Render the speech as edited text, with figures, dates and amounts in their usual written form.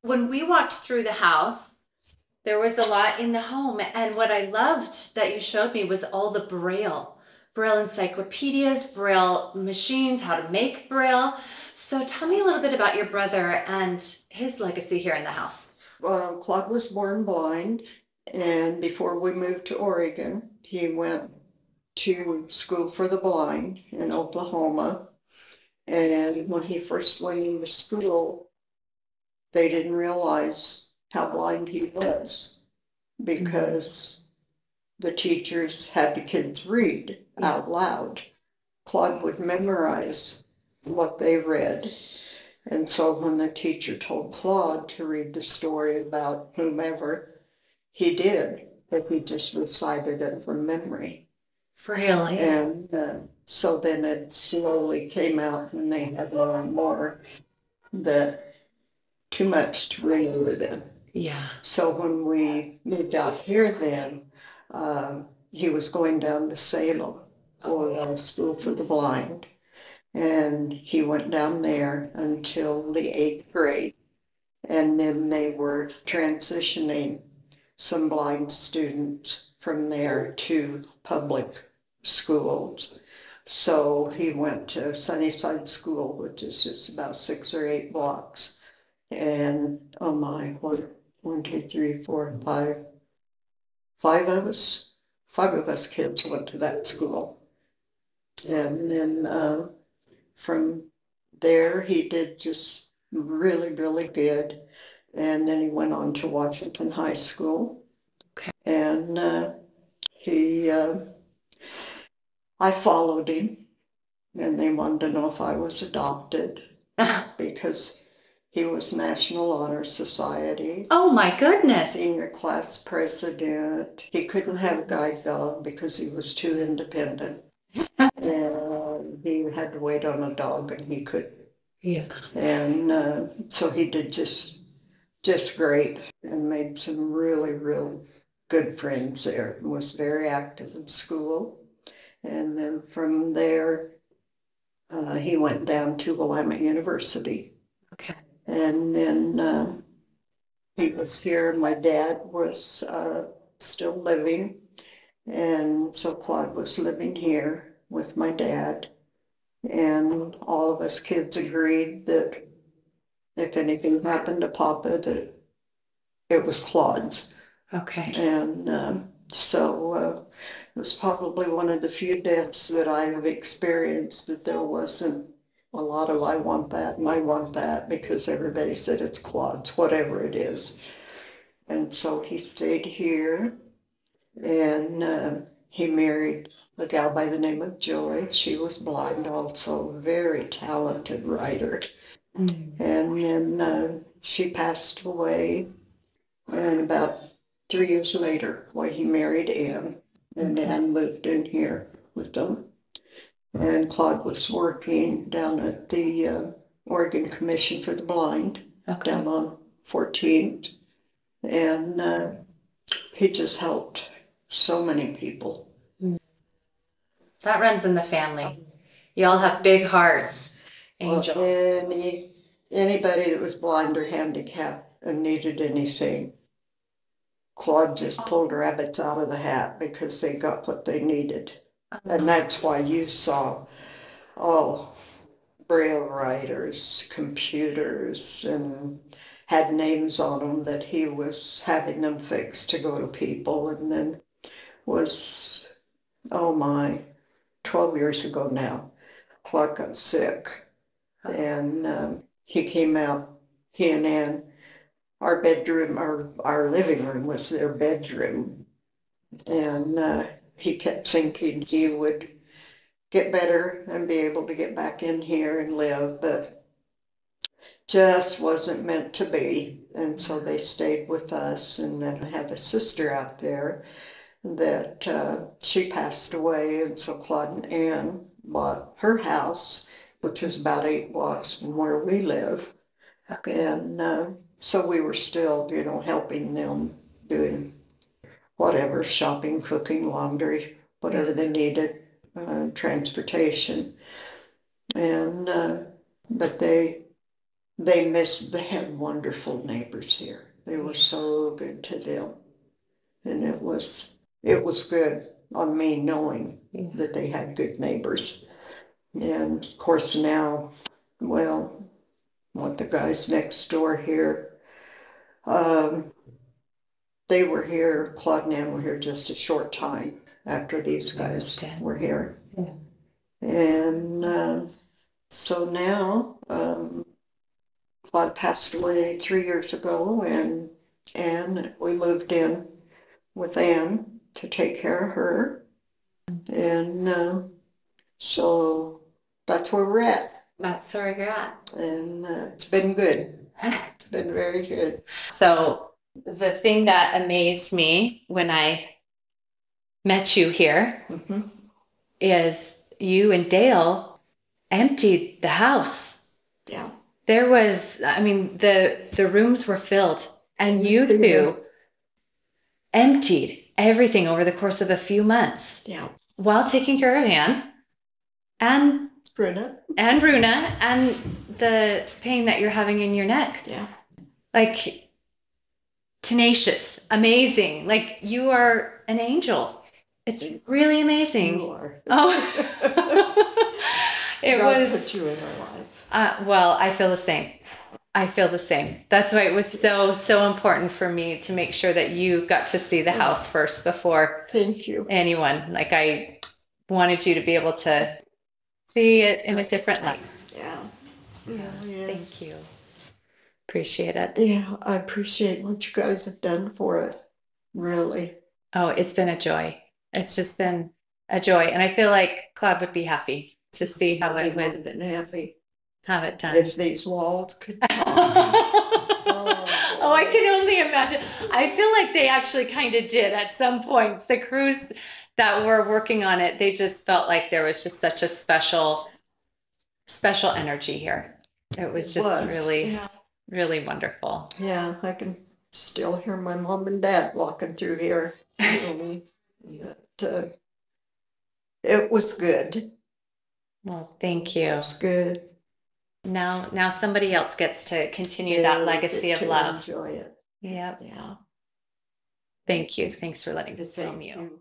When we walked through the house, there was a lot in the home. And what I loved that you showed me was all the Braille encyclopedias, Braille machines, how to make Braille. So tell me a little bit about your brother and his legacy here in the house. Claude was born blind, and before we moved to Oregon, he went to school for the blind in Oklahoma. And when he first went into school, they didn't realize how blind he was because the teachers had the kids read out loud. Claude would memorize what they read. And so when the teacher told Claude to read the story about whomever, he did, but he just recited it from memory. Really? And so then it slowly came out when they had more and more that too much to read with it. Yeah. So when we moved out here then, he was going down to Salem for school for the blind. And he went down there until the 8th grade. And then they were transitioning some blind students from there to public schools. So he went to Sunnyside School, which is just about 6 or 8 blocks. And oh my, what, 1, 2, 3, 4, 5, 5 of us kids went to that school. And then from there, he did just really, really good. And then he went on to Washington High School. Okay. And I followed him, and they wanted to know if I was adopted because he was National Honor Society. Oh my goodness. Senior class president. He couldn't have a guide dog because he was too independent. And he had to wait on a dog and he couldn't. Yeah. And so he did just great and made some really, really good friends there and was very active in school. And then from there, he went down to Willamette University. Okay. And then he was here. My dad was still living. And so Claude was living here with my dad. And all of us kids agreed that if anything happened to Papa, that it was Claude's. Okay. And so it was probably one of the few deaths that I have experienced that there wasn't a lot of I want that and I want that because everybody said it's Claude's, whatever it is. And so he stayed here and he married a gal by the name of Joy. She was blind also, very talented writer. And then she passed away, and about 3 years later, he married Ann, and Ann moved in here with them. And Claude was working down at the Oregon Commission for the Blind, down on 14th, and he just helped so many people. That runs in the family. You all have big hearts, Angel. Well, anybody that was blind or handicapped and needed anything, Claude just pulled rabbits out of the hat because they got what they needed. And that's why you saw, Braille writers, computers, and had names on them that he was having them fixed to go to people. And then was, 12 years ago now, Clark got sick. And he came out, he and Ann, our bedroom, our living room was their bedroom. And he kept thinking he would get better and be able to get back in here and live, but just wasn't meant to be. And so they stayed with us. And then I have a sister out there that she passed away. And so Claude and Ann bought her house, which is about 8 blocks from where we live. Okay. And so we were still, helping them doing whatever, shopping, cooking, laundry, whatever they needed, transportation. And but they they had wonderful neighbors here. They were so good to them. And it was good on me knowing that they had good neighbors. And of course now, well, what the guys next door here, they were here, Claude and Ann were here just a short time after these guys were here. Yeah. And so now, Claude passed away 3 years ago, and we moved in with Ann to take care of her. And so that's where we're at. That's where you're at. And it's been good. It's been very good. So the thing that amazed me when I met you here is you and Dale emptied the house. Yeah. There was, I mean, the rooms were filled, and you two emptied everything over the course of a few months. Yeah. While taking care of Ann and Bruna and the pain that you're having in your neck. Yeah. Like, tenacious, amazing. Like, you are an angel. It's really amazing. You are. Oh. God put you in our life. Well, I feel the same. I feel the same. That's why it was so important for me to make sure that you got to see the house first before Thank you. anyone. Like, I wanted you to be able to see it in a different light. Yeah. Thank you. Appreciate it. Yeah, I appreciate what you guys have done for it. Really. Oh, it's been a joy. It's just been a joy. And I feel like Claude would be happy to see how it would have been happy. Have it done. If these walls could talk. Oh, I can only imagine. I feel like they actually kind of did at some points. The crews that were working on it, they just felt like there was just such a special energy here. It was really, really wonderful. Yeah, I can still hear my mom and dad walking through here. But, it was good. Well, thank you. It's good. Now somebody else gets to continue that legacy of love. Enjoy it. Yep. Yeah. Thank you. Thanks for letting us film you.